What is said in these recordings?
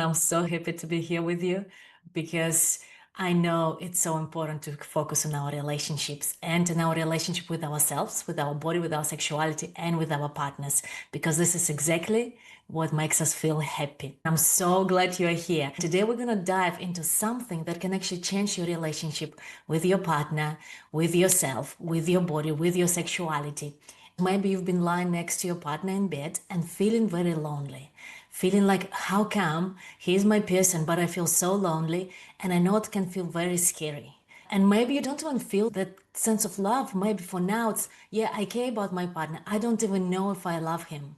I'm so happy to be here with you because I know it's so important to focus on our relationships and in our relationship with ourselves, with our body, with our sexuality, and with our partners, because this is exactly what makes us feel happy. I'm so glad you're here. Today, we're going to dive into something that can actually change your relationship with your partner, with yourself, with your body, with your sexuality. Maybe you've been lying next to your partner in bed and feeling very lonely, feeling like, how come he's my person, but I feel so lonely, and I know it can feel very scary. And maybe you don't even feel that sense of love. Maybe for now it's, yeah, I care about my partner. I don't even know if I love him.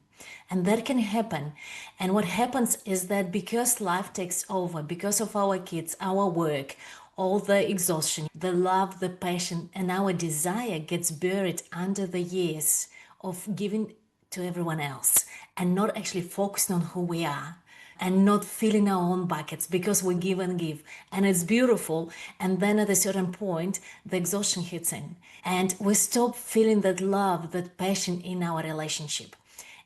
And that can happen. And what happens is that because life takes over, because of our kids, our work, all the exhaustion, the love, the passion, and our desire gets buried under the years of giving to everyone else and not actually focusing on who we are and not filling our own buckets because we give and give. And it's beautiful. And then at a certain point, the exhaustion hits in and we stop feeling that love, that passion in our relationship.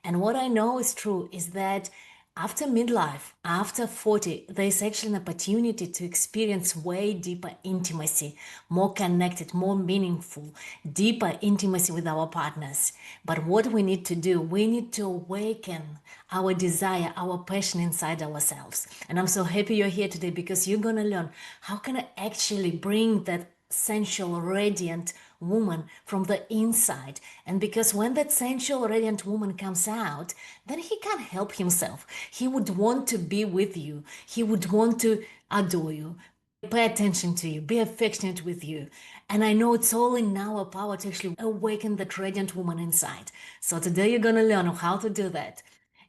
And what I know is true is that after midlife, after 40, there's actually an opportunity to experience way deeper intimacy, more connected, more meaningful, deeper intimacy with our partners. But what we need to do, we need to awaken our desire, our passion inside ourselves. And I'm so happy you're here today because you're going to learn how can I actually bring that sensual, radiant woman from the inside. And because when that sensual, radiant woman comes out, then he can't help himself. He would want to be with you. He would want to adore you, pay attention to you, be affectionate with you. And I know it's all in our power to actually awaken that radiant woman inside. So today you're going to learn how to do that.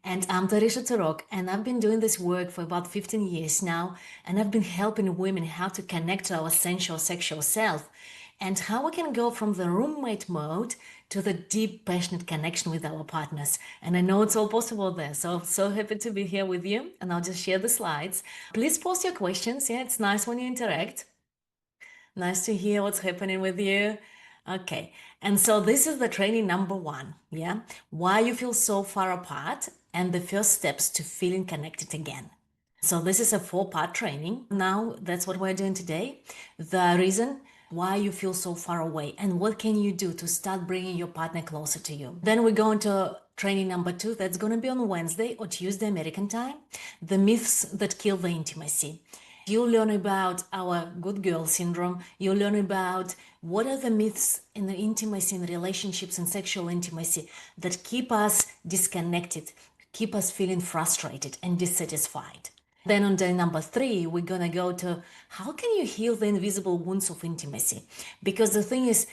And I'm Tarisha Tarok, and I've been doing this work for about 15 years now, and I've been helping women how to connect to our sensual sexual self and how we can go from the roommate mode to the deep, passionate connection with our partners. And I know it's all possible there. So happy to be here with you, and I'll just share the slides. Please post your questions. Yeah, it's nice when you interact. Nice to hear what's happening with you. Okay, and so this is the training number 1, yeah? Why you feel so far apart and the first steps to feeling connected again. So this is a 4-part training. Now that's what we're doing today. The reason why you feel so far away and what can you do to start bringing your partner closer to you. Then we go into training number 2. That's going to be on Wednesday or Tuesday American time. The myths that kill the intimacy. You'll learn about our good girl syndrome. You'll learn about what are the myths in the intimacy, in relationships and sexual intimacy that keep us disconnected, keep us feeling frustrated and dissatisfied. Then on day number 3, we're going to go to how can you heal the invisible wounds of intimacy? Because the thing is,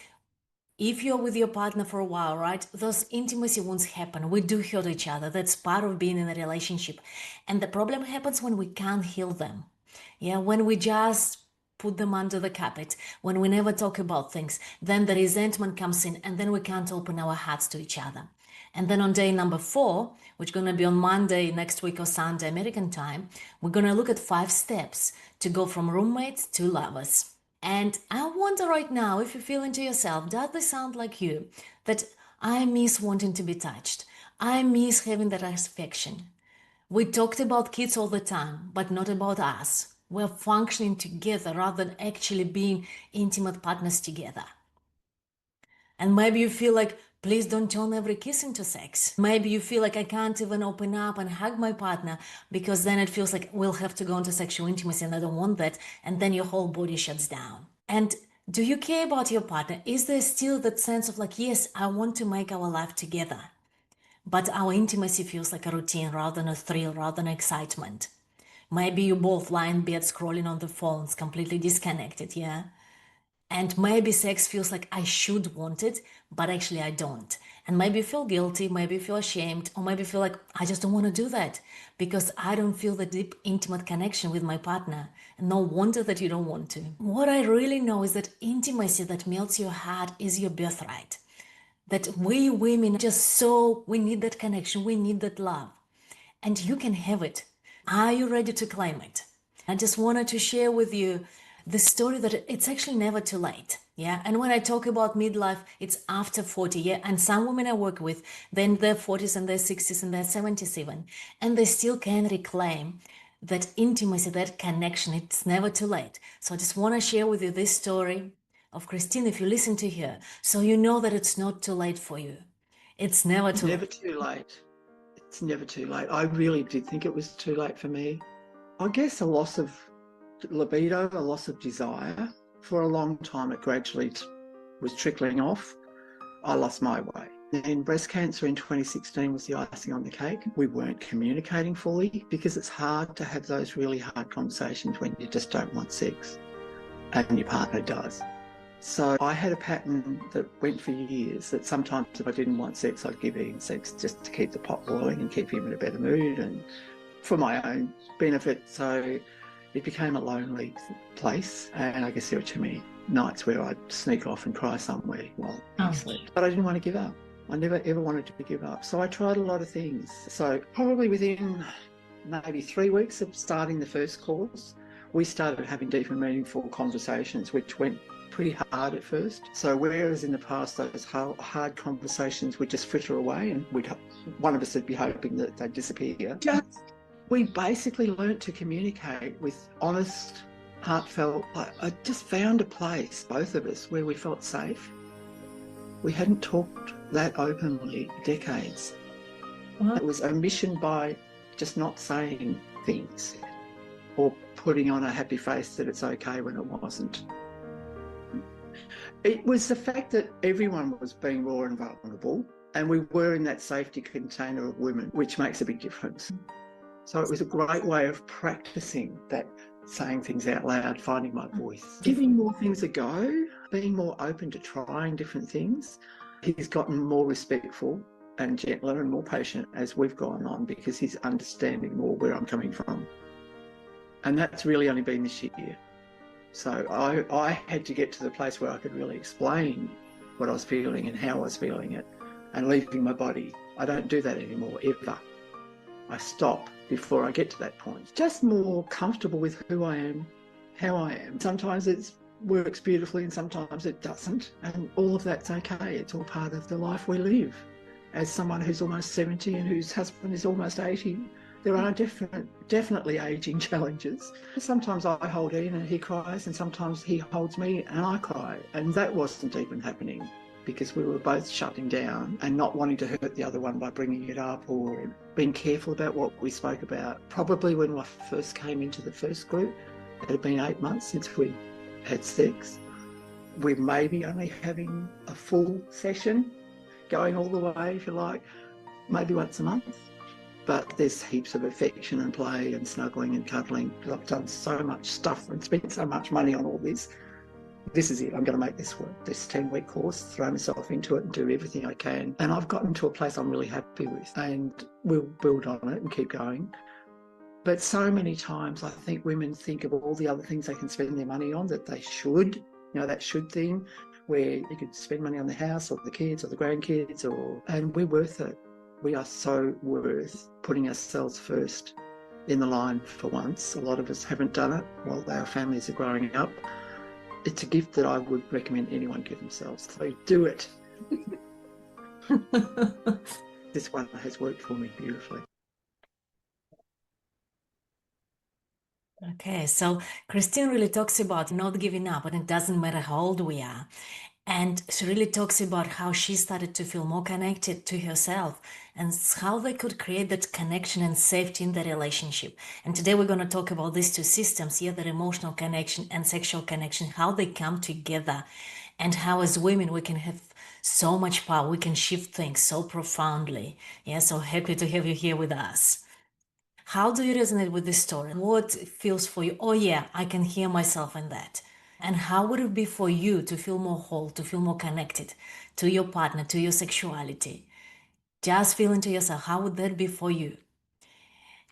if you're with your partner for a while, right, those intimacy wounds happen. We do hurt each other. That's part of being in a relationship. And the problem happens when we can't heal them. Yeah, when we just put them under the carpet, when we never talk about things, then the resentment comes in and then we can't open our hearts to each other. And then on day number 4, which is going to be on Monday next week or Sunday American time, we're going to look at 5 steps to go from roommates to lovers. And I wonder right now, if you feel into yourself, does this sound like you? That I miss wanting to be touched. I miss having that affection. We talked about kids all the time, but not about us. We're functioning together rather than actually being intimate partners together. And maybe you feel like, please don't turn every kiss into sex. Maybe you feel like I can't even open up and hug my partner because then it feels like we'll have to go into sexual intimacy and I don't want that. And then your whole body shuts down. And do you care about your partner? Is there still that sense of like, yes, I want to make our life together, but our intimacy feels like a routine rather than a thrill, rather than excitement? Maybe you both lie in bed scrolling on the phones, completely disconnected, yeah? And maybe sex feels like I should want it, but actually I don't. And maybe you feel guilty, maybe you feel ashamed, or maybe you feel like I just don't want to do that because I don't feel the deep, intimate connection with my partner. And no wonder that you don't want to. What I really know is that intimacy that melts your heart is your birthright. That we women we need that connection, we need that love. And you can have it. Are you ready to claim it? I just wanted to share with you the story that it's actually never too late. Yeah. And when I talk about midlife, it's after 40. Yeah. And some women I work with, they're in their 40s and their 60s and their 70s even, and they still can reclaim that intimacy, that connection, it's never too late. So I just want to share with you this story of Christine, if you listen to her, so you know that it's not too late for you. It's never too Never late. too late. It's never too late. I really did think it was too late for me. I guess a loss of libido, a loss of desire. For a long time, it gradually was trickling off. I lost my way. And breast cancer in 2016 was the icing on the cake. We weren't communicating fully because it's hard to have those really hard conversations when you just don't want sex and your partner does. So I had a pattern that went for years, that sometimes if I didn't want sex, I'd give Ian sex just to keep the pot boiling and keep him in a better mood and for my own benefit. So it became a lonely place. And I guess there were too many nights where I'd sneak off and cry somewhere while he slept. But I didn't want to give up. I never ever wanted to give up. So I tried a lot of things. So probably within maybe 3 weeks of starting the first course, we started having deep and meaningful conversations, which went pretty hard at first. So whereas in the past those hard conversations would just fritter away and one of us would be hoping that they'd disappear, we basically learnt to communicate with honest, heartfelt. I just found a place, both of us, where we felt safe. We hadn't talked that openly decades. Wow. It was omission by just not saying things or putting on a happy face that it's okay when it wasn't. It was the fact that everyone was being raw and vulnerable, and we were in that safety container of women, which makes a big difference. So it was a great way of practicing that, saying things out loud, finding my voice, giving more things a go, being more open to trying different things. He's gotten more respectful and gentler and more patient as we've gone on because he's understanding more where I'm coming from. And that's really only been this year. So I had to get to the place where I could really explain what I was feeling and how I was feeling it and leaving my body. I don't do that anymore, ever. I stop before I get to that point. Just more comfortable with who I am, how I am. Sometimes it works beautifully and sometimes it doesn't. And all of that's okay. It's all part of the life we live. As someone who's almost 70 and whose husband is almost 80, there are definitely ageing challenges. Sometimes I hold Ian and he cries, and sometimes he holds me and I cry. And that wasn't even happening because we were both shutting down and not wanting to hurt the other one by bringing it up or being careful about what we spoke about. Probably when I first came into the first group, it had been 8 months since we had sex. We're maybe only having a full session, going all the way, if you like, maybe once a month. But there's heaps of affection and play and snuggling and cuddling. I've done so much stuff and spent so much money on all this. This is it. I'm going to make this work. This 10-week course, throw myself into it and do everything I can. And I've gotten to a place I'm really happy with, and we'll build on it and keep going. But so many times I think women think of all the other things they can spend their money on that they should, that should thing, where you could spend money on the house or the kids or the grandkids, and we're worth it. We are so worth putting ourselves first in the line for once. A lot of us haven't done it while our families are growing up. It's a gift that I would recommend anyone give themselves. So do it. This one has worked for me beautifully. Okay, so Christine really talks about not giving up, and it doesn't matter how old we are. And she really talks about how she started to feel more connected to herself and how they could create that connection and safety in the relationship. And today we're going to talk about these two systems, that emotional connection and sexual connection, how they come together, and how as women we can have so much power, we can shift things so profoundly. Yeah, so happy to have you here with us. How do you resonate with this story? What feels for you? Oh yeah, I can hear myself in that. And how would it be for you to feel more whole, to feel more connected to your partner, to your sexuality? Just feel into yourself. How would that be for you?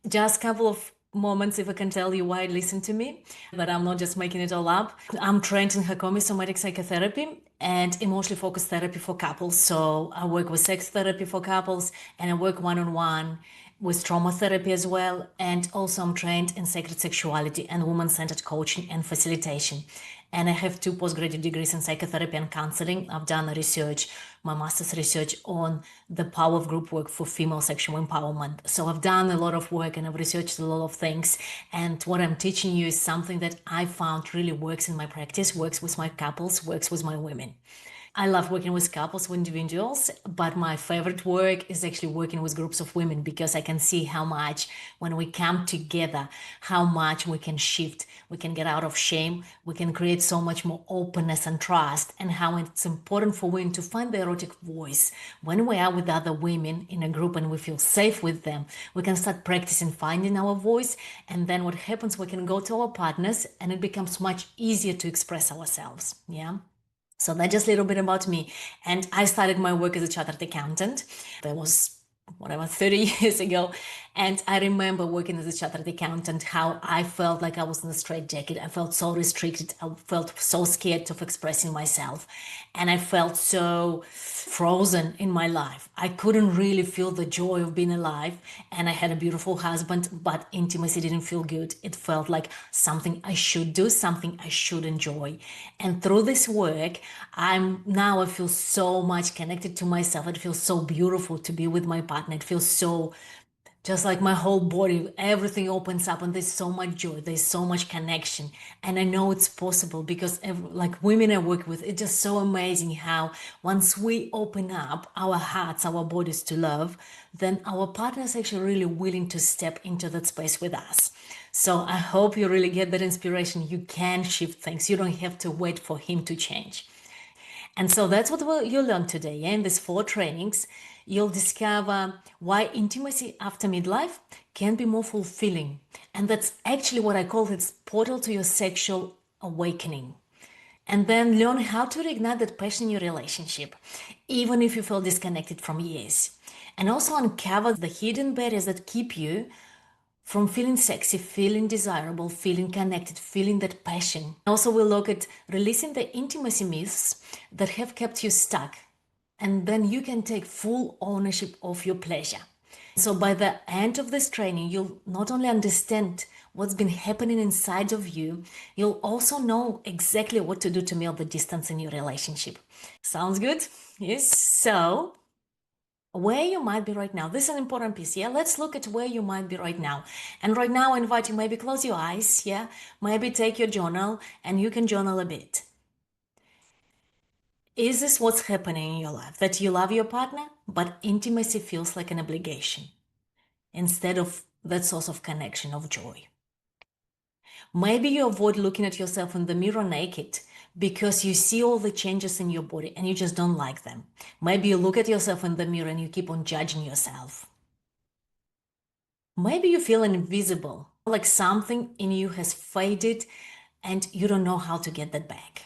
Just a couple of moments if I can tell you why listen to me, but I'm not just making it all up. I'm trained in Hakomi somatic psychotherapy and emotionally focused therapy for couples. So I work with sex therapy for couples and I work one-on-one with trauma therapy as well. And also I'm trained in sacred sexuality and woman-centered coaching and facilitation. And I have 2 postgraduate degrees in psychotherapy and counseling. I've done a research, my master's research on the power of group work for female sexual empowerment. So I've done a lot of work and I've researched a lot of things. And what I'm teaching you is something that I found really works in my practice, works with my couples, works with my women. I love working with couples, with individuals, but my favorite work is actually working with groups of women because I can see how much, when we come together, how much we can shift, we can get out of shame, we can create so much more openness and trust, and how it's important for women to find their erotic voice. When we are with other women in a group and we feel safe with them, we can start practicing finding our voice, and then what happens, we can go to our partners and it becomes much easier to express ourselves. Yeah. So that's just a little bit about me. And I started my work as a chartered accountant. That was whatever, 30 years ago. And I remember working as a chartered accountant, how I felt like I was in a straitjacket. I felt so restricted. I felt so scared of expressing myself. And I felt so frozen in my life. I couldn't really feel the joy of being alive. And I had a beautiful husband, but intimacy didn't feel good. It felt like something I should do, something I should enjoy. And through this work, I feel so much connected to myself. It feels so beautiful to be with my partner. It feels so just like my whole body, everything opens up and there's so much joy, there's so much connection. And I know it's possible because like women I work with, it's just so amazing how once we open up our hearts, our bodies to love, then our partner is actually really willing to step into that space with us. So I hope you really get that inspiration. You can shift things. You don't have to wait for him to change. And so that's what you'll learn today. In these 4 trainings, you'll discover why intimacy after midlife can be more fulfilling. And that's actually what I call its portal to your sexual awakening. And then learn how to reignite that passion in your relationship, even if you feel disconnected from years. And also uncover the hidden barriers that keep you from feeling sexy, feeling desirable, feeling connected, feeling that passion. Also, we'll look at releasing the intimacy myths that have kept you stuck. And then you can take full ownership of your pleasure. So by the end of this training, you'll not only understand what's been happening inside of you, you'll also know exactly what to do to melt the distance in your relationship. Sounds good? Yes. So where you might be right now. This is an important piece. Yeah, let's look at where you might be right now. And right now, I invite you maybe close your eyes. Yeah, maybe take your journal and you can journal a bit. Is this what's happening in your life? That you love your partner, but intimacy feels like an obligation instead of that source of connection, of joy. Maybe you avoid looking at yourself in the mirror naked because you see all the changes in your body and you just don't like them. Maybe you look at yourself in the mirror and you keep on judging yourself. Maybe you feel invisible, like something in you has faded and you don't know how to get that back.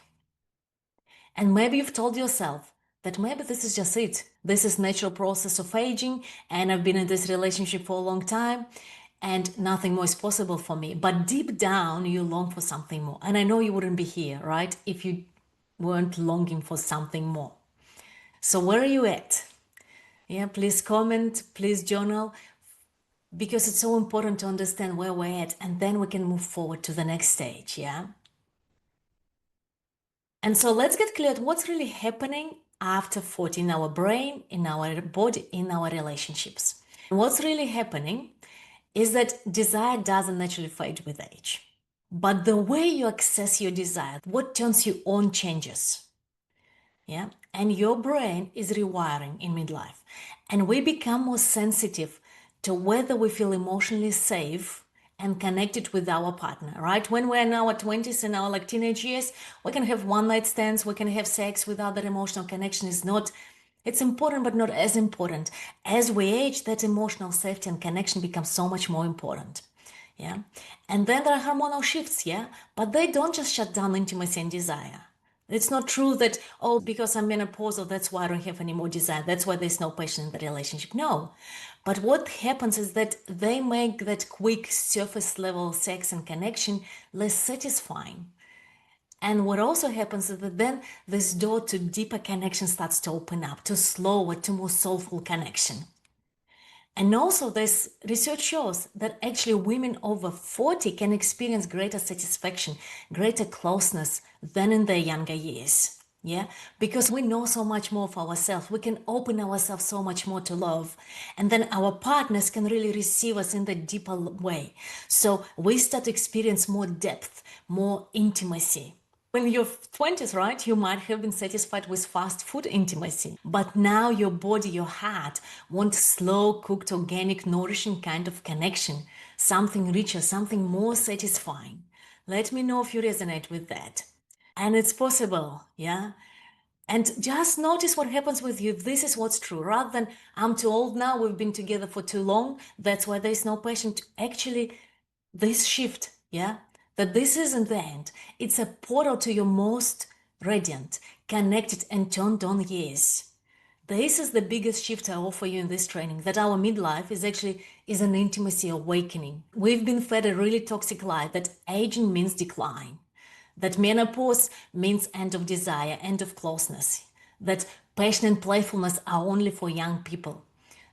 And maybe you've told yourself that maybe this is just it. This is natural process of aging and I've been in this relationship for a long time and nothing more is possible for me. But deep down, you long for something more. And I know you wouldn't be here, right? If you weren't longing for something more. So where are you at? Yeah, please comment, please journal, because it's so important to understand where we're at and then we can move forward to the next stage. Yeah. And so let's get clear at what's really happening after 40 in our brain, in our body, in our relationships. What's really happening is that desire doesn't naturally fade with age. But the way you access your desire, what turns you on changes. Yeah. And your brain is rewiring in midlife. And we become more sensitive to whether we feel emotionally safe and connected with our partner, right? When we're in our 20s and our like teenage years, we can have one night stands, we can have sex without that emotional connection. It's important, but not as important. As we age, that emotional safety and connection becomes so much more important. Yeah. And then there are hormonal shifts, yeah, but they don't just shut down intimacy and desire. It's not true that, oh, because I'm menopausal, that's why I don't have any more desire. That's why there's no passion in the relationship. No. But what happens is that they make that quick surface level sex and connection less satisfying. And what also happens is that then this door to deeper connection starts to open up, to slower, to more soulful connection. And also, this research shows that actually women over 40 can experience greater satisfaction, greater closeness than in their younger years. Yeah, because we know so much more of ourselves. We can open ourselves so much more to love. And then our partners can really receive us in the deeper way. So we start to experience more depth, more intimacy. In your 20s, right, you might have been satisfied with fast food intimacy, but now your body, your heart want slow cooked, organic, nourishing kind of connection, something richer, something more satisfying. Let me know if you resonate with that. And it's possible, yeah? And just notice what happens with you. This is what's true. Rather than, I'm too old now, we've been together for too long, that's why there's no passion. Actually, this shift, yeah, that this isn't the end. It's a portal to your most radiant, connected, and turned on years. This is the biggest shift I offer you in this training, that our midlife is an intimacy awakening. We've been fed a really toxic lie that aging means decline, that menopause means end of desire, end of closeness, that passion and playfulness are only for young people,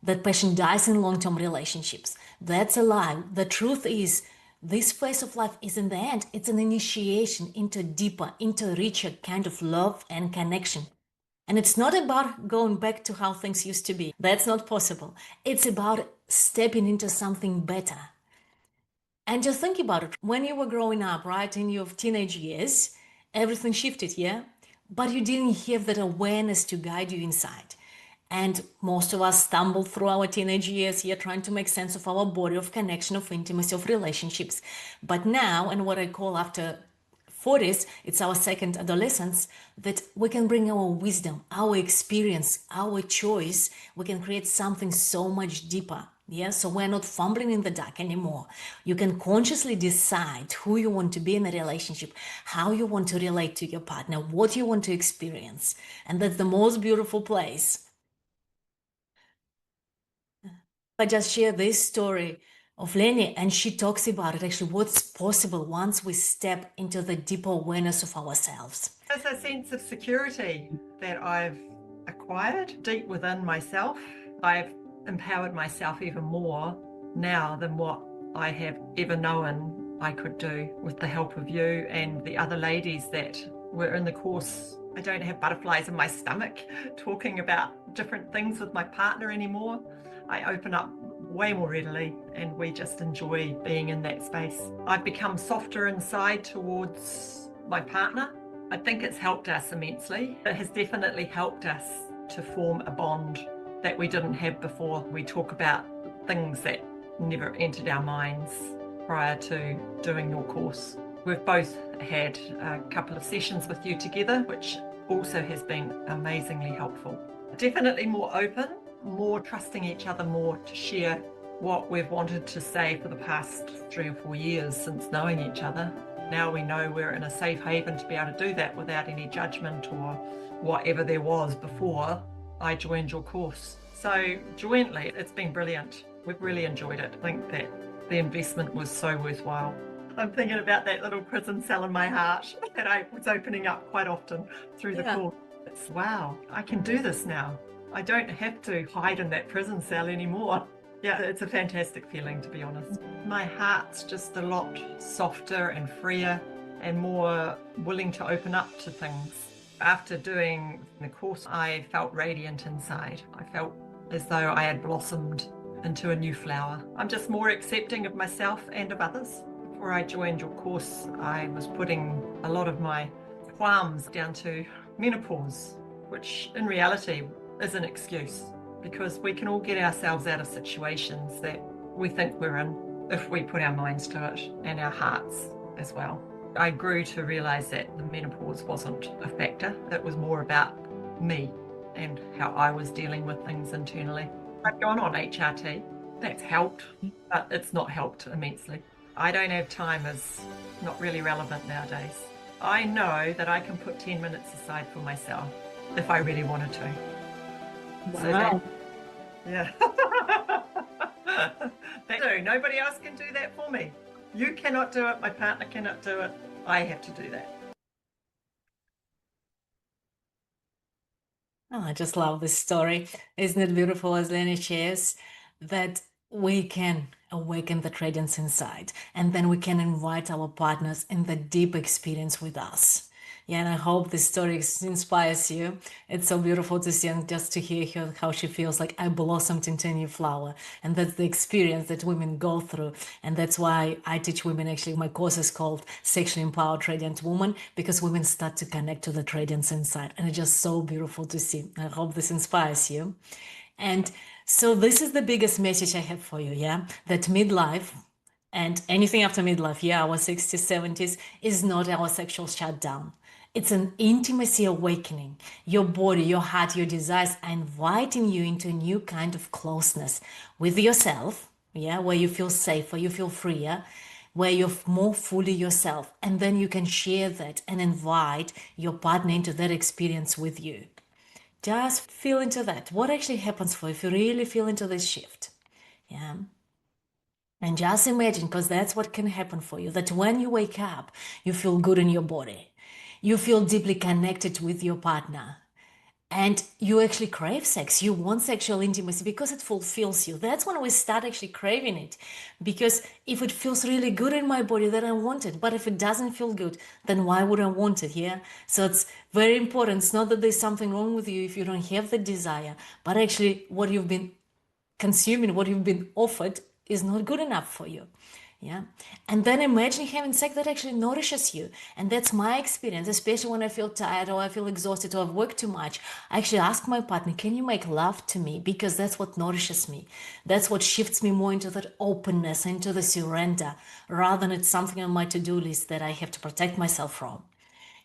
that passion dies in long-term relationships. That's a lie. The truth is, this phase of life isn't the end. It's an initiation into deeper, into richer kind of love and connection. And it's not about going back to how things used to be. That's not possible. It's about stepping into something better. And just think about it. When you were growing up, right, in your teenage years, everything shifted, yeah? But you didn't have that awareness to guide you inside. And most of us stumble through our teenage years here trying to make sense of our body, of connection, of intimacy, of relationships. But now, and what I call after 40s, it's our second adolescence, that we can bring our wisdom, our experience, our choice. We can create something so much deeper. Yeah, so we're not fumbling in the dark anymore. You can consciously decide who you want to be in a relationship, how you want to relate to your partner, what you want to experience. And that's the most beautiful place. I just share this story of Lenny, and she talks about it actually what's possible once we step into the deeper awareness of ourselves. There's a sense of security that I've acquired deep within myself. I've empowered myself even more now than what I have ever known I could do with the help of you and the other ladies that were in the course. I don't have butterflies in my stomach talking about different things with my partner anymore. I open up way more readily and we just enjoy being in that space. I've become softer inside towards my partner. I think it's helped us immensely. It has definitely helped us to form a bond that we didn't have before. We talk about things that never entered our minds prior to doing your course. We've both had a couple of sessions with you together, which also has been amazingly helpful. Definitely more open, more trusting each other more to share what we've wanted to say for the past 3 or 4 years since knowing each other. Now we know we're in a safe haven to be able to do that without any judgment or whatever there was before I joined your course. So jointly, it's been brilliant. We've really enjoyed it. I think that the investment was so worthwhile. I'm thinking about that little prison cell in my heart that I was opening up quite often through the course. It's wow, I can do this now. I don't have to hide in that prison cell anymore. Yeah, it's a fantastic feeling, to be honest. My heart's just a lot softer and freer and more willing to open up to things. After doing the course, I felt radiant inside. I felt as though I had blossomed into a new flower. I'm just more accepting of myself and of others. Before I joined your course, I was putting a lot of my qualms down to menopause, which in reality is an excuse, because we can all get ourselves out of situations that we think we're in if we put our minds to it and our hearts as well. I grew to realize that the menopause wasn't a factor. It was more about me and how I was dealing with things internally. I've gone on HRT. That's helped, but it's not helped immensely. I don't have time is not really relevant nowadays. I know that I can put 10 minutes aside for myself if I really wanted to. Wow. So that, yeah. Nobody else can do that for me. You cannot do it. My partner cannot do it. I have to do that. Oh, I just love this story. Isn't it beautiful as Lenny shares? that we can awaken the radiance inside, and then we can invite our partners in the deep experience with us. Yeah, and I hope this story inspires you. It's so beautiful to see and just to hear her, how she feels like I blossomed into a new flower. And that's the experience that women go through. And that's why I teach women, actually, my course is called Sexually Empowered Radiant Woman, because women start to connect to the radiance inside. And it's just so beautiful to see. I hope this inspires you. And so this is the biggest message I have for you, yeah? That midlife and anything after midlife, yeah, our 60s, 70s, is not our sexual shutdown. It's an intimacy awakening. Your body, your heart, your desires are inviting you into a new kind of closeness with yourself, yeah, where you feel safe, where you feel freer, where you're more fully yourself. And then you can share that and invite your partner into that experience with you. Just feel into that. What actually happens for you if you really feel into this shift? Yeah. And just imagine, because that's what can happen for you, that when you wake up, you feel good in your body. You feel deeply connected with your partner. And you actually crave sex. You want sexual intimacy because it fulfills you. That's when we start actually craving it. Because if it feels really good in my body, then I want it. But if it doesn't feel good, then why would I want it? Yeah. So it's very important. It's not that there's something wrong with you if you don't have the desire, but actually what you've been consuming, what you've been offered, is not good enough for you. Yeah. And then imagine having sex that actually nourishes you. And that's my experience, especially when I feel tired or I feel exhausted or I've worked too much. I actually ask my partner, can you make love to me? Because that's what nourishes me. That's what shifts me more into that openness, into the surrender, rather than it's something on my to-do list that I have to protect myself from.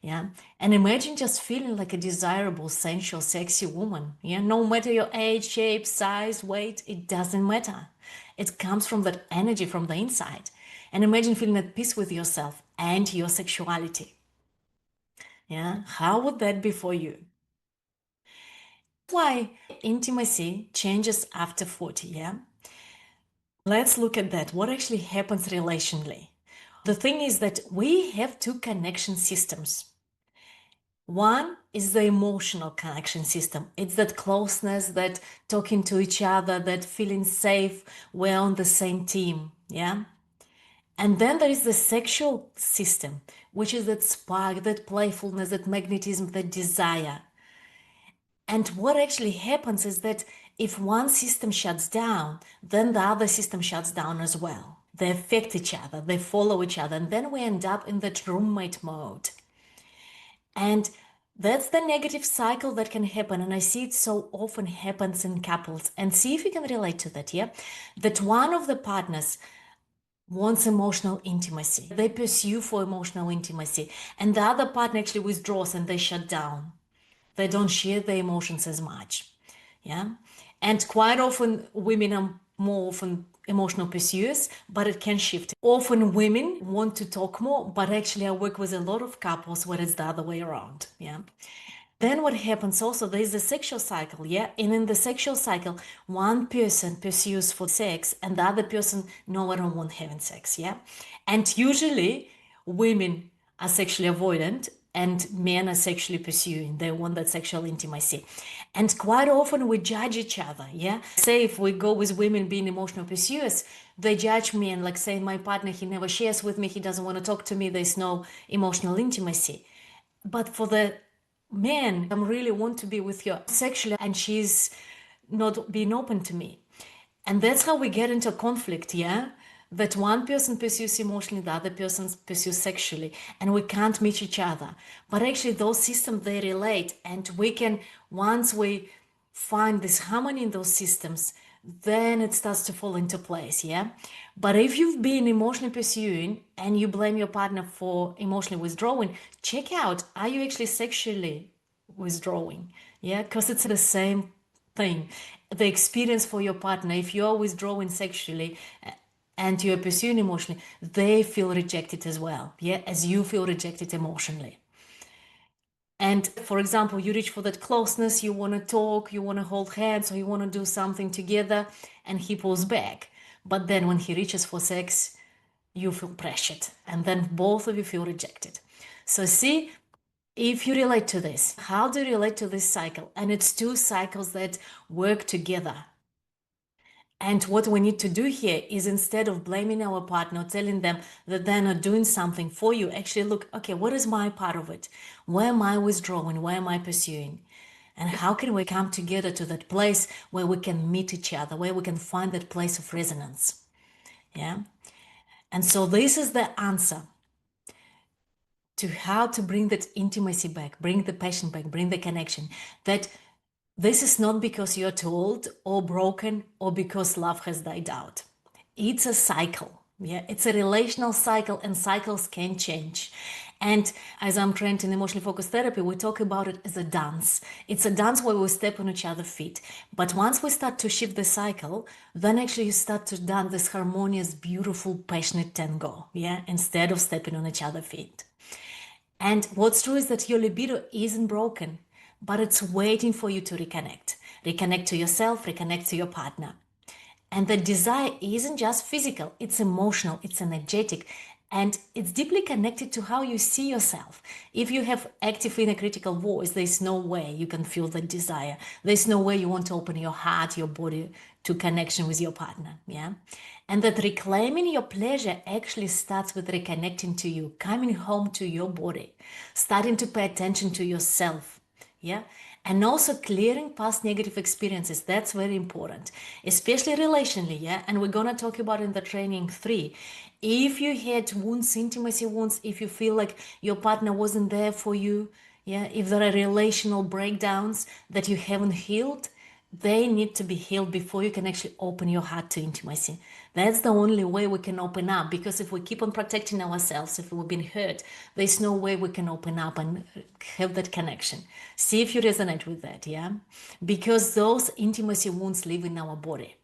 Yeah. And imagine just feeling like a desirable, sensual, sexy woman. Yeah. No matter your age, shape, size, weight, it doesn't matter. It comes from that energy from the inside. And imagine feeling at peace with yourself and your sexuality. Yeah. How would that be for you? Why intimacy changes after 40. Yeah. Let's look at that. What actually happens relationally? The thing is that we have two connection systems. One is the emotional connection system. It's that closeness, that talking to each other, that feeling safe, we're on the same team. Yeah. And then there is the sexual system, which is that spark, that playfulness, that magnetism, that desire. And what actually happens is that if one system shuts down, then the other system shuts down as well. They affect each other, they follow each other, and then we end up in that roommate mode. And that's the negative cycle that can happen. And I see it so often happens in couples. And see if you can relate to that, yeah? That one of the partners wants emotional intimacy. They pursue for emotional intimacy. And the other partner actually withdraws and they shut down. They don't share their emotions as much. Yeah. And quite often women are more often emotional pursuers, but it can shift. Often women want to talk more, but actually I work with a lot of couples where it's the other way around. Yeah. Then what happens also, there is the sexual cycle, yeah? And in the sexual cycle, one person pursues for sex and the other person, no, I don't want having sex, yeah? And usually women are sexually avoidant and men are sexually pursuing. They want that sexual intimacy. And quite often we judge each other, yeah? Say if we go with women being emotional pursuers, they judge me and like say my partner, he never shares with me, he doesn't want to talk to me, there's no emotional intimacy. But for the man, I really want to be with you sexually, and she's not being open to me. And that's how we get into conflict, yeah? That one person pursues emotionally, the other person pursues sexually, and we can't meet each other. But actually, those systems, they relate, and we can, once we find this harmony in those systems, then it starts to fall into place, yeah? But if you've been emotionally pursuing and you blame your partner for emotionally withdrawing, check out, are you actually sexually withdrawing? Yeah, because it's the same thing. The experience for your partner, if you're withdrawing sexually and you're pursuing emotionally, they feel rejected as well, yeah, as you feel rejected emotionally. And for example, you reach for that closeness, you want to talk, you want to hold hands, or you want to do something together, and he pulls back. But then when he reaches for sex, you feel pressured, and then both of you feel rejected. So see, if you relate to this, how do you relate to this cycle? And it's two cycles that work together. And what we need to do here is, instead of blaming our partner, telling them that they're not doing something for you, actually look, okay, what is my part of it? Where am I withdrawing? Where am I pursuing? And how can we come together to that place where we can meet each other, where we can find that place of resonance? Yeah. And so this is the answer to how to bring that intimacy back, bring the passion back, bring the connection. That this is not because you're too old or broken or because love has died out. It's a cycle. Yeah, it's a relational cycle, and cycles can change. And as I'm trained in emotionally focused therapy, we talk about it as a dance. It's a dance where we step on each other's feet. But once we start to shift the cycle, then actually you start to dance this harmonious, beautiful, passionate tango. Yeah, instead of stepping on each other's feet. And what's true is that your libido isn't broken, but it's waiting for you to reconnect. Reconnect to yourself, reconnect to your partner. And the desire isn't just physical, it's emotional, it's energetic, and it's deeply connected to how you see yourself. If you have active inner critical voice, there's no way you can feel that desire. There's no way you want to open your heart, your body to connection with your partner. Yeah. And that reclaiming your pleasure actually starts with reconnecting to you, coming home to your body, starting to pay attention to yourself. Yeah. And also clearing past negative experiences. That's very important, especially relationally. Yeah. And we're going to talk about in the training 3. If you had wounds, intimacy wounds, if you feel like your partner wasn't there for you, yeah, if there are relational breakdowns that you haven't healed, they need to be healed before you can actually open your heart to intimacy. That's the only way we can open up, because if we keep on protecting ourselves, if we've been hurt, there's no way we can open up and have that connection. See if you resonate with that, yeah? Because those intimacy wounds live in our body.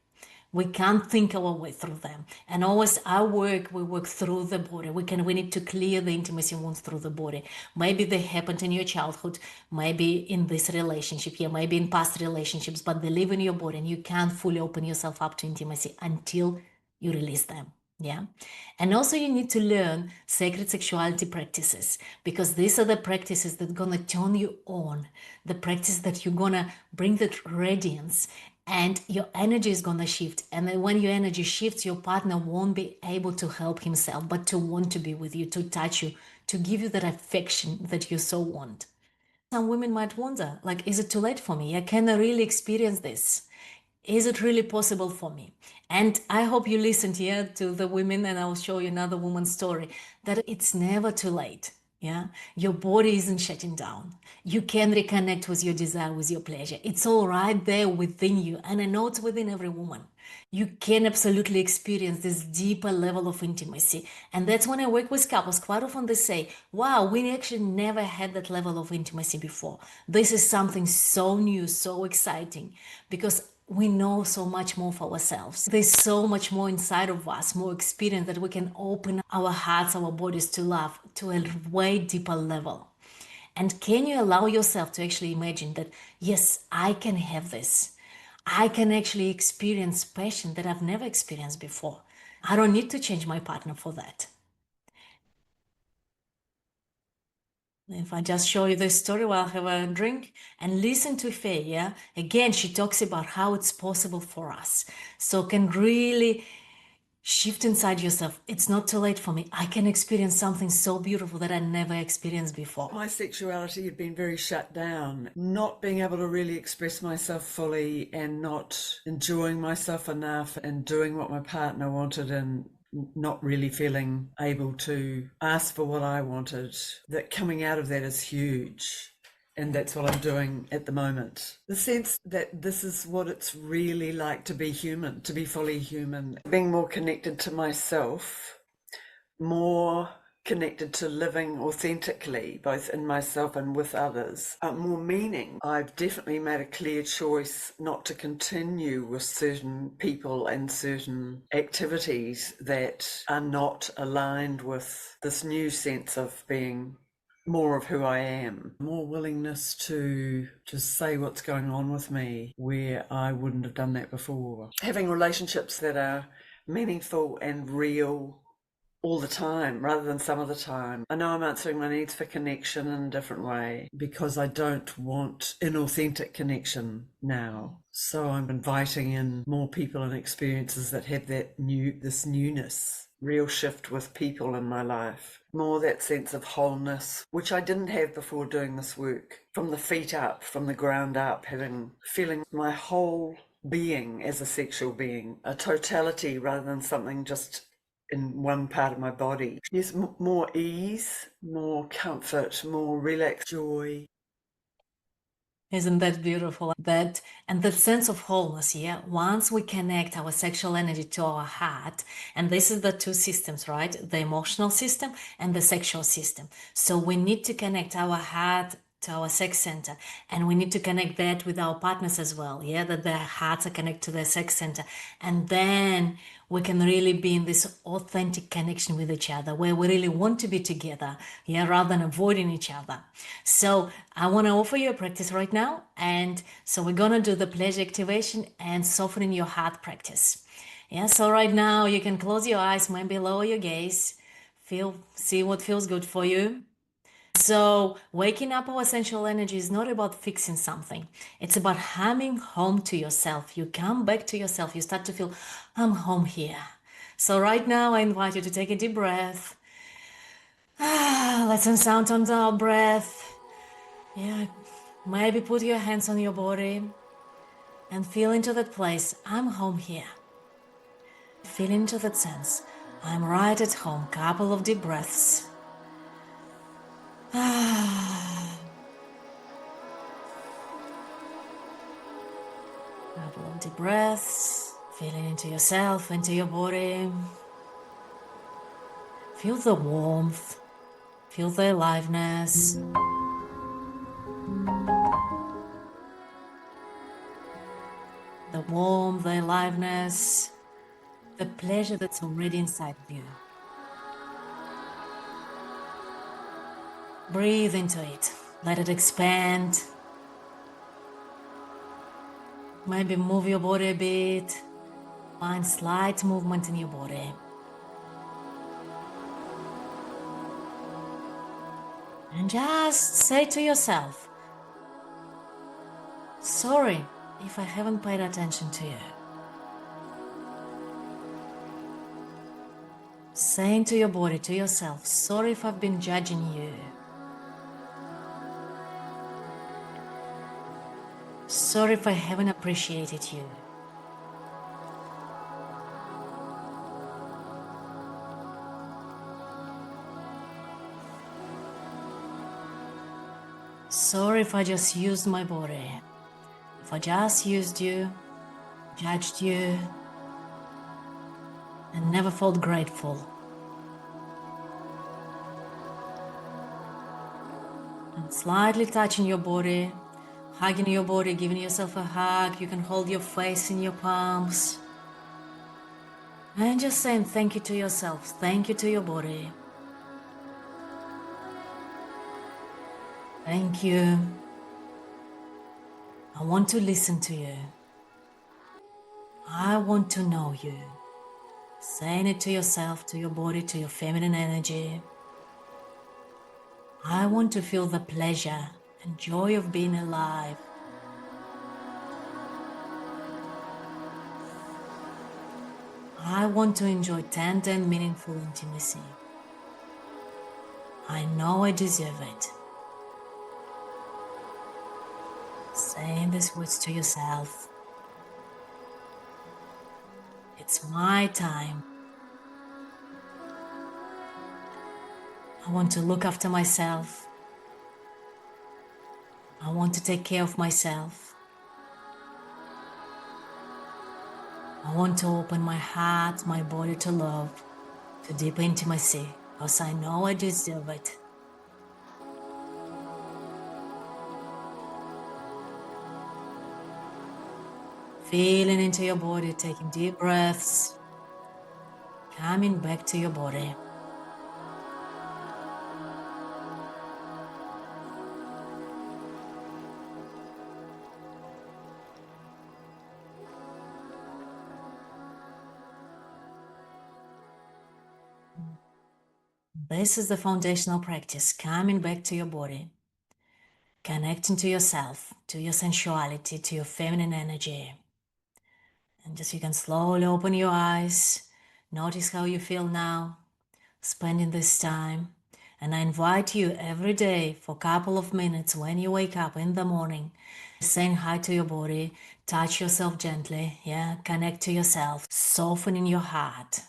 We can't think our way through them. And always we work through the body. We need to clear the intimacy wounds through the body. Maybe they happened in your childhood, maybe in this relationship, yeah, maybe in past relationships, but they live in your body and you can't fully open yourself up to intimacy until you release them. Yeah. And also you need to learn sacred sexuality practices, because these are the practices that are going to turn you on, the practice that you're going to bring that radiance, and your energy is going to shift. And then when your energy shifts, your partner won't be able to help himself, but to want to be with you, to touch you, to give you that affection that you so want. Some women might wonder, like, is it too late for me? Can I really experience this? Is it really possible for me? And I hope you listened here to the women, and I'll show you another woman's story, that it's never too late. Yeah, your body isn't shutting down. You can reconnect with your desire, with your pleasure. It's all right there within you. And I know it's within every woman. You can absolutely experience this deeper level of intimacy. And that's when I work with couples. Quite often they say, wow, we actually never had that level of intimacy before. This is something so new, so exciting, because we know so much more for ourselves. There's so much more inside of us, more experience, that we can open our hearts, our bodies to love to a way deeper level. And can you allow yourself to actually imagine that, yes, I can have this. I can actually experience passion that I've never experienced before. I don't need to change my partner for that. If I just show you this story while I have a drink and listen to Faye, yeah? Again, she talks about how it's possible for us. So can really shift inside yourself. It's not too late for me. I can experience something so beautiful that I never experienced before. My sexuality had been very shut down, not being able to really express myself fully and not enjoying myself enough and doing what my partner wanted and not really feeling able to ask for what I wanted. That coming out of that is huge. And that's what I'm doing at the moment. The sense that this is what it's really like to be human, to be fully human, being more connected to myself, more connected to living authentically, both in myself and with others, more meaning. I've definitely made a clear choice not to continue with certain people and certain activities that are not aligned with this new sense of being more of who I am, more willingness to just say what's going on with me where I wouldn't have done that before. Having relationships that are meaningful and real all the time rather than some of the time. I know I'm answering my needs for connection in a different way because I don't want inauthentic connection now. So I'm inviting in more people and experiences that have this newness, real shift with people in my life. More that sense of wholeness, which I didn't have before doing this work. From the feet up, from the ground up, feeling my whole being as a sexual being, a totality rather than something just in one part of my body. Yes, more ease, more comfort, more relaxed joy. Isn't that beautiful? And the sense of wholeness, yeah? Once we connect our sexual energy to our heart, and this is the two systems, right? The emotional system and the sexual system. So we need to connect our heart to our sex center, and we need to connect that with our partners as well, yeah? That their hearts are connected to their sex center. And then we can really be in this authentic connection with each other where we really want to be together, yeah, rather than avoiding each other. So I want to offer you a practice right now. And so we're going to do the pleasure activation and softening your heart practice. Yeah, so right now you can close your eyes, maybe lower your gaze, see what feels good for you. So, waking up our essential energy is not about fixing something. It's about coming home to yourself. You come back to yourself. You start to feel, I'm home here. So, right now, I invite you to take a deep breath. Let some sound on our breath. Yeah, maybe put your hands on your body and feel into that place. I'm home here. Feel into that sense. I'm right at home. Couple of deep breaths. Couple of deep breaths, feeling into yourself, into your body. Feel the warmth, feel the aliveness. The warmth, the aliveness, the pleasure that's already inside of you. Breathe into it, let it expand. Maybe move your body a bit, find slight movement in your body. And just say to yourself, sorry if I haven't paid attention to you. Saying to your body, to yourself, sorry if I've been judging you. Sorry if I haven't appreciated you. Sorry if I just used my body. If I just used you, judged you, and never felt grateful. And slightly touching your body, hugging your body, giving yourself a hug. You can hold your face in your palms. And just saying thank you to yourself, thank you to your body. Thank you. I want to listen to you. I want to know you. Saying it to yourself, to your body, to your feminine energy. I want to feel the pleasure and joy of being alive. I want to enjoy tender and meaningful intimacy. I know I deserve it. Saying these words to yourself. It's my time. I want to look after myself. I want to take care of myself. I want to open my heart, my body to love, to deep intimacy, because I know I deserve it. Feeling into your body, taking deep breaths, coming back to your body. This is the foundational practice, coming back to your body, connecting to yourself, to your sensuality, to your feminine energy. And just you can slowly open your eyes, notice how you feel now, spending this time. And I invite you every day for a couple of minutes when you wake up in the morning, saying hi to your body, touch yourself gently, connect to yourself, softening your heart.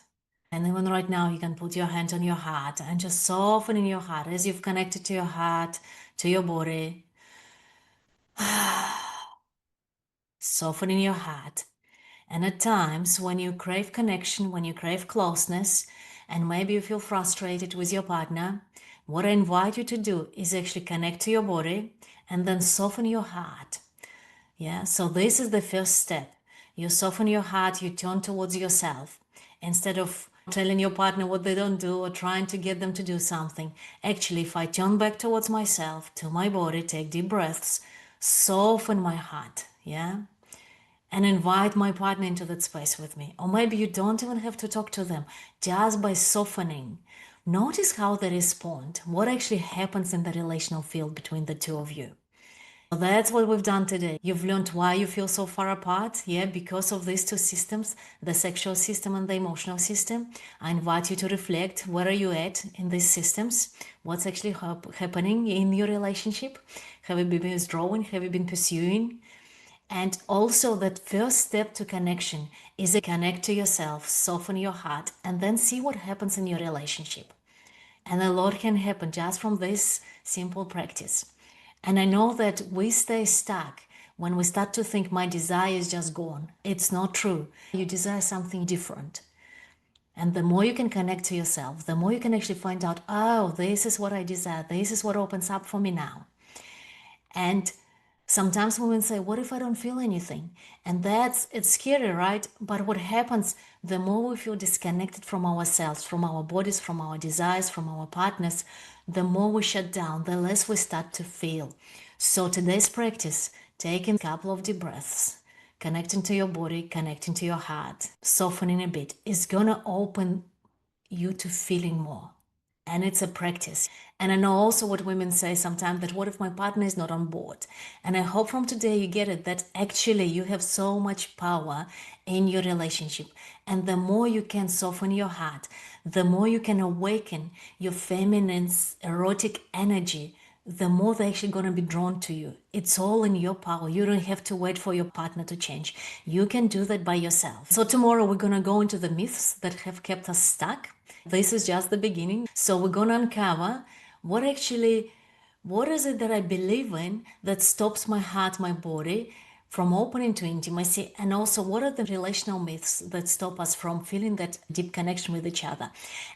And even right now, you can put your hand on your heart and just softening your heart as you've connected to your heart, to your body. Softening your heart. And at times, when you crave connection, when you crave closeness, and maybe you feel frustrated with your partner, what I invite you to do is actually connect to your body and then soften your heart. So this is the first step. You soften your heart, you turn towards yourself. Instead of telling your partner what they don't do or trying to get them to do something. Actually, if I turn back towards myself, to my body, take deep breaths, soften my heart, and invite my partner into that space with me. Or maybe you don't even have to talk to them, just by softening. Notice how they respond, what actually happens in the relational field between the two of you. So that's what we've done today. You've learned why you feel so far apart, because of these two systems, the sexual system and the emotional system. I invite you to reflect, where are you at in these systems? What's actually happening in your relationship? Have you been withdrawing? Have you been pursuing? And also that first step to connection is to connect to yourself, soften your heart, and then see what happens in your relationship. And a lot can happen just from this simple practice. And I know that we stay stuck when we start to think my desire is just gone. It's not true. You desire something different. And the more you can connect to yourself, the more you can actually find out, oh, this is what I desire. This is what opens up for me now. And sometimes women say, what if I don't feel anything? And it's scary, right? But what happens, the more we feel disconnected from ourselves, from our bodies, from our desires, from our partners, the more we shut down, the less we start to feel. So today's practice, taking a couple of deep breaths, connecting to your body, connecting to your heart, softening a bit, is gonna open you to feeling more. And it's a practice. And I know also what women say sometimes, that what if my partner is not on board? And I hope from today you get it, that actually you have so much power in your relationship. And the more you can soften your heart, the more you can awaken your feminine's erotic energy, the more they're actually going to be drawn to you. It's all in your power. You don't have to wait for your partner to change. You can do that by yourself. So tomorrow we're going to go into the myths that have kept us stuck. This is just the beginning. So we're going to uncover what is it that I believe in that stops my heart, my body from opening to intimacy, and also what are the relational myths that stop us from feeling that deep connection with each other.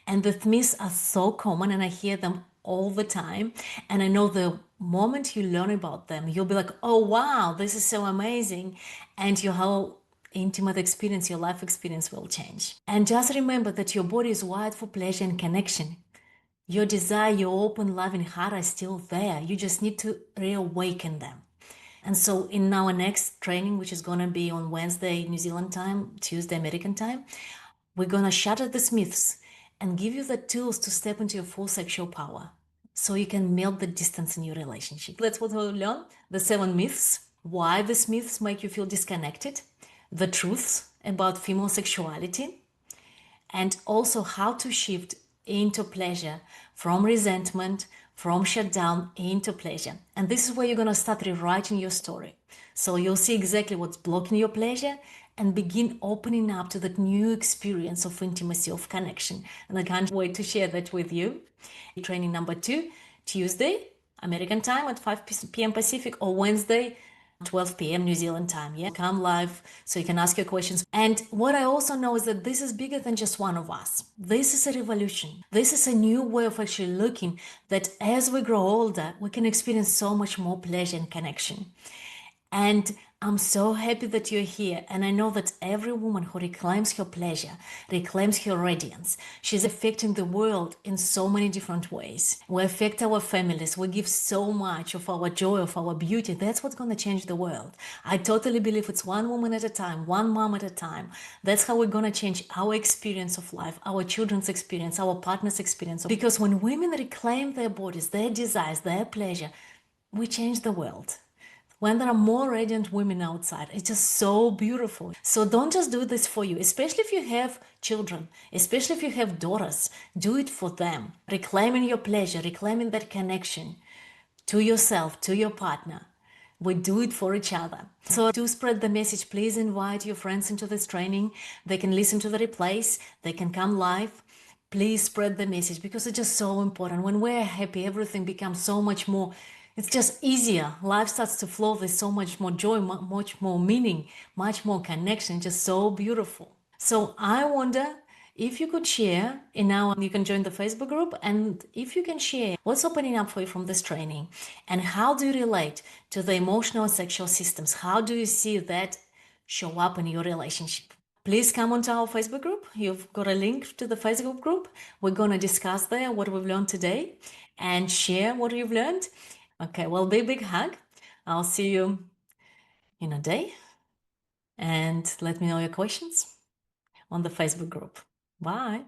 And the myths are so common, and I hear them all the time, and I know the moment you learn about them, you'll be like, oh wow, this is so amazing, and your whole intimate experience, your life experience will change. And just remember that your body is wired for pleasure and connection. Your desire, your open, loving heart are still there. You just need to reawaken them. And so in our next training, which is going to be on Wednesday, New Zealand time, Tuesday, American time, we're going to shatter these myths and give you the tools to step into your full sexual power so you can melt the distance in your relationship. That's what we'll learn. The 7 myths, why these myths make you feel disconnected, the truths about female sexuality, and also how to shift into pleasure from resentment, from shutdown into pleasure. And this is where you're going to start rewriting your story. So you'll see exactly what's blocking your pleasure and begin opening up to that new experience of intimacy, of connection. And I can't wait to share that with you. Training number 2, Tuesday, American time at 5 p.m. Pacific, or Wednesday, 12 p.m. New Zealand time. Come live so you can ask your questions. And what I also know is that this is bigger than just one of us. This is a revolution. This is a new way of actually looking that as we grow older, we can experience so much more pleasure and connection. And I'm so happy that you're here, and I know that every woman who reclaims her pleasure, reclaims her radiance, she's affecting the world in so many different ways. We affect our families, we give so much of our joy, of our beauty. That's what's going to change the world. I totally believe it's one woman at a time, one mom at a time. That's how we're going to change our experience of life, our children's experience, our partner's experience. Because when women reclaim their bodies, their desires, their pleasure, we change the world. When there are more radiant women outside, it's just so beautiful. So don't just do this for you, especially if you have children, especially if you have daughters. Do it for them. Reclaiming your pleasure, reclaiming that connection to yourself, to your partner. We do it for each other. So to spread the message, please invite your friends into this training. They can listen to the replays, they can come live. Please spread the message because it's just so important. When we're happy, everything becomes so much more, it's just easier. Life starts to flow. There's so much more joy, much more meaning, much more connection, just so beautiful. So I wonder if you could share you can join the Facebook group, and if you can share what's opening up for you from this training and how do you relate to the emotional and sexual systems? How do you see that show up in your relationship? Please come onto our Facebook group. You've got a link to the Facebook group. We're going to discuss there what we've learned today and share what you've learned. Okay, well, big hug. I'll see you in a day. And let me know your questions on the Facebook group. Bye.